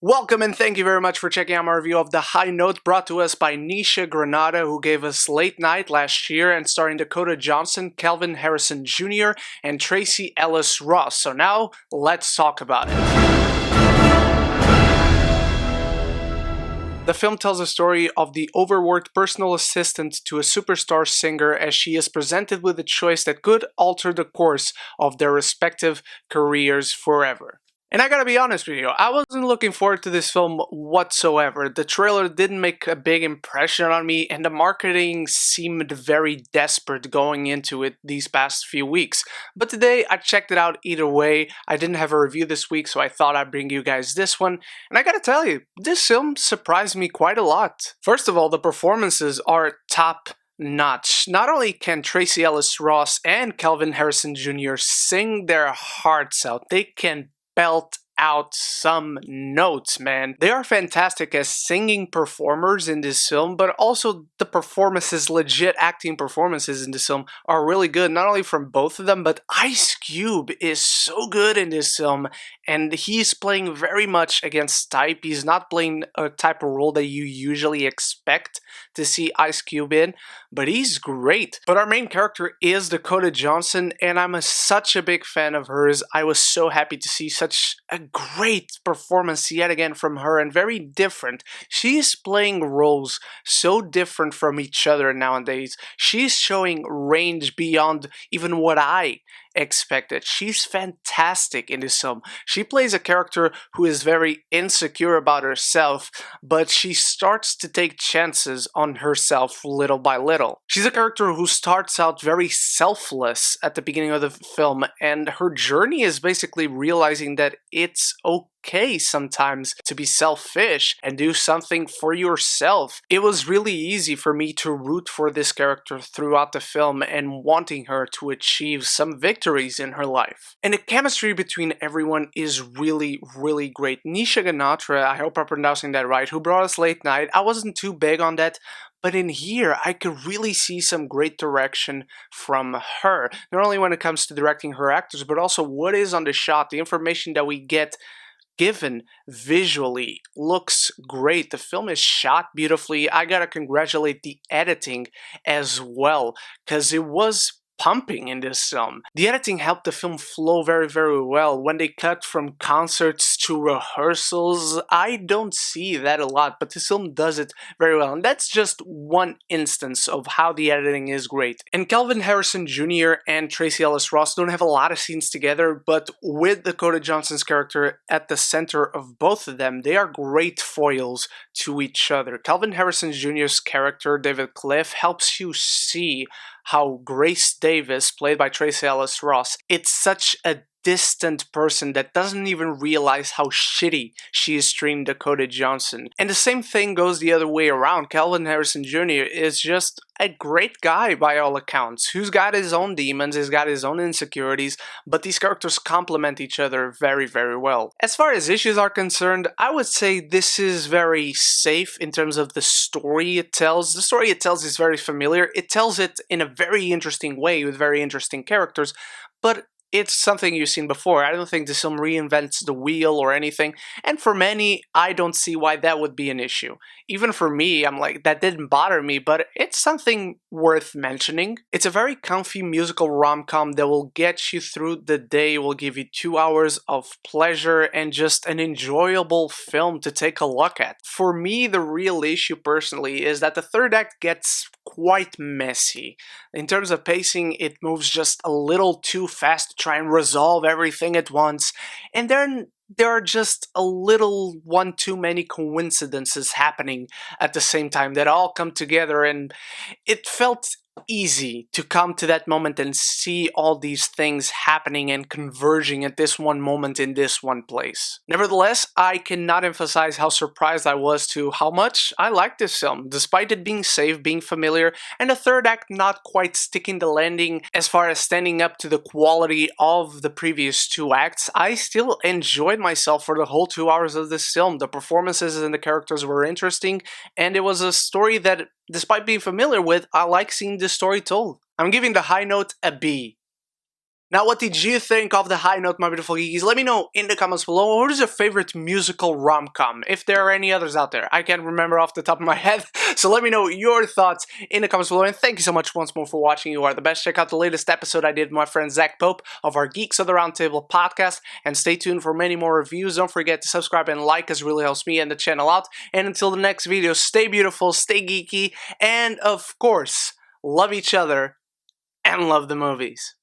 Welcome and thank you very much for checking out my review of The High Note, brought to us by Nisha Ganatra, who gave us Late Night last year, and starring Dakota Johnson, Kelvin Harrison Jr., and Tracee Ellis Ross. So now, let's talk about it. The film tells a story of the overworked personal assistant to a superstar singer as she is presented with a choice that could alter the course of their respective careers forever. And I gotta be honest with you, I wasn't looking forward to this film whatsoever. The trailer didn't make a big impression on me, and the marketing seemed very desperate going into it these past few weeks. But today, I checked it out either way. I didn't have a review this week, so I thought I'd bring you guys this one. And I gotta tell you, this film surprised me quite a lot. First of all, the performances are top notch. Not only can Tracee Ellis Ross and Kelvin Harrison Jr. sing their hearts out, they can belt out some notes, man. They are fantastic as singing performers in this film, but also the performances, legit acting performances in this film, are really good, not only from both of them, but Ice Cube is so good in this film, and he's playing very much against type. He's not playing a type of role that you usually expect to see Ice Cube in, but he's great. But our main character is Dakota Johnson, and I'm such a big fan of hers. I was so happy to see such a great performance yet again from her, and very different. She's playing roles so different from each other nowadays. She's showing range beyond even what I expected. She's fantastic in this film. She plays a character who is very insecure about herself, but she starts to take chances on herself little by little. She's a character who starts out very selfless at the beginning of the film, and her journey is basically realizing that it's okay sometimes to be selfish and do something for yourself. It was really easy for me to root for this character throughout the film and wanting her to achieve some victories in her life. And the chemistry between everyone is really, really great. Nisha Ganatra, I hope I'm pronouncing that right, who brought us Late Night, I wasn't too big on that, but in here, I could really see some great direction from her. Not only when it comes to directing her actors, but also what is on the shot, the information that we get given visually looks great. The film is shot beautifully. I gotta congratulate the editing as well, because it was pumping in this film. The editing helped the film flow very, very well. When they cut from concerts to rehearsals, I don't see that a lot, but this film does it very well. And that's just one instance of how the editing is great. And Kelvin Harrison Jr. and Tracee Ellis Ross don't have a lot of scenes together, but with Dakota Johnson's character at the center of both of them, they are great foils to each other. Kelvin Harrison Jr.'s character, David Cliff, helps you see how Grace Davis, played by Tracee Ellis Ross, it's such a distant person that doesn't even realize how shitty she is treating Dakota Johnson. And the same thing goes the other way around. Kelvin Harrison Jr. is just a great guy by all accounts, who's got his own demons, he's got his own insecurities, but these characters complement each other very, very well. As far as issues are concerned, I would say this is very safe in terms of the story it tells. The story it tells is very familiar. It tells it in a very interesting way with very interesting characters, but it's something you've seen before. I don't think this film reinvents the wheel or anything, and for many, I don't see why that would be an issue. Even for me, I'm like, that didn't bother me, but it's something worth mentioning. It's a very comfy musical rom-com that will get you through the day, will give you 2 hours of pleasure and just an enjoyable film to take a look at. For me, the real issue personally is that the third act gets quite messy. In terms of pacing, it moves just a little too fast to try and resolve everything at once, and then there are just a little one too many coincidences happening at the same time that all come together, and it felt easy to come to that moment and see all these things happening and converging at this one moment in this one place. Nevertheless, I cannot emphasize how surprised I was to how much I liked this film, despite it being safe, being familiar, and the third act not quite sticking the landing as far as standing up to the quality of the previous two acts. I still enjoyed myself for the whole 2 hours of this film. The performances and the characters were interesting, and it was a story that, despite being familiar with, I like seeing this story told. I'm giving The High Note a B. Now, what did you think of the High Note, my beautiful geekies? Let me know in the comments below. What is your favorite musical rom-com? If there are any others out there. I can't remember off the top of my head. So let me know your thoughts in the comments below. And thank you so much once more for watching. You are the best. Check out the latest episode I did with my friend Zach Pope of our Geeks of the Roundtable podcast. And stay tuned for many more reviews. Don't forget to subscribe and like, as it really helps me and the channel out. And until the next video, stay beautiful, stay geeky, and of course, love each other and love the movies.